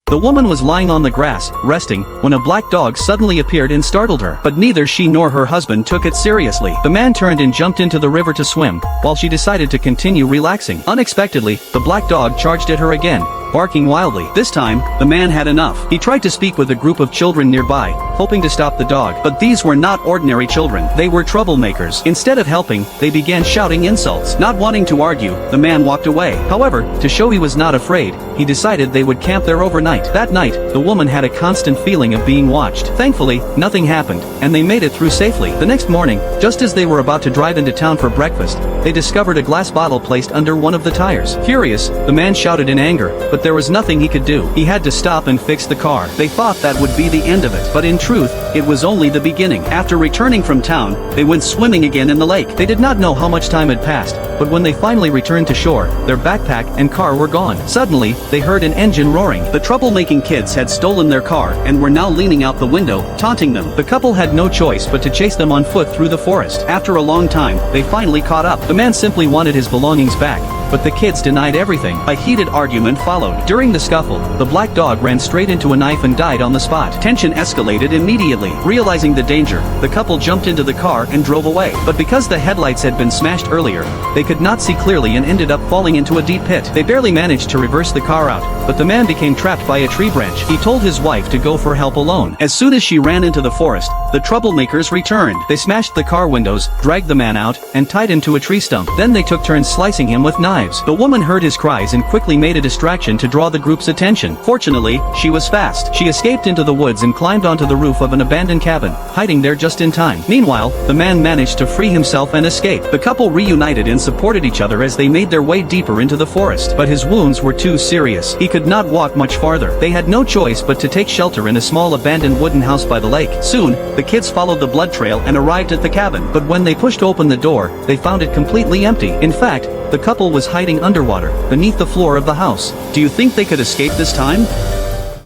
The woman was lying on the grass, resting, when a black dog suddenly appeared and startled her. But neither she nor her husband took it seriously. The man turned and jumped into the river to swim, while she decided to continue relaxing. Unexpectedly, the black dog charged at her again, barking wildly. This time, the man had enough. He tried to speak with a group of children nearby, hoping to stop the dog. But these were not ordinary children. They were troublemakers. Instead of helping, they began shouting insults. Not wanting to argue, the man walked away. However, to show he was not afraid, he decided they would camp there overnight. That night, the woman had a constant feeling of being watched. Thankfully, nothing happened, and they made it through safely. The next morning, just as they were about to drive into town for breakfast, they discovered a glass bottle placed under one of the tires. Furious, the man shouted in anger, but there was nothing he could do. He had to stop and fix the car. They thought that would be the end of it, but in truth, it was only the beginning. After returning from town, they went swimming again in the lake. They did not know how much time had passed, but when they finally returned to shore, their backpack and car were gone. Suddenly, they heard an engine roaring. The troublemaking kids had stolen their car and were now leaning out the window, taunting them. The couple had no choice but to chase them on foot through the forest. After a long time, they finally caught up. The man simply wanted his belongings back, but the kids denied everything. A heated argument followed. During the scuffle, the black dog ran straight into a knife and died on the spot. Tension escalated immediately. Realizing the danger, the couple jumped into the car and drove away. But because the headlights had been smashed earlier, they could not see clearly and ended up falling into a deep pit. They barely managed to reverse the car out, but the man became trapped by a tree branch. He told his wife to go for help alone. As soon as she ran into the forest, the troublemakers returned. They smashed the car windows, dragged the man out, and tied him to a tree stump. Then they took turns slicing him with knives. The woman heard his cries and quickly made a distraction to draw the group's attention. Fortunately, she was fast. She escaped into the woods and climbed onto the roof of an abandoned cabin, hiding there just in time. Meanwhile, the man managed to free himself and escape. The couple reunited and supported each other as they made their way deeper into the forest. But his wounds were too serious. He could not walk much farther. They had no choice but to take shelter in a small abandoned wooden house by the lake. Soon, the kids followed the blood trail and arrived at the cabin. But when they pushed open the door, they found it completely empty. In fact, the couple was hiding underwater, beneath the floor of the house. Do you think they could escape this time?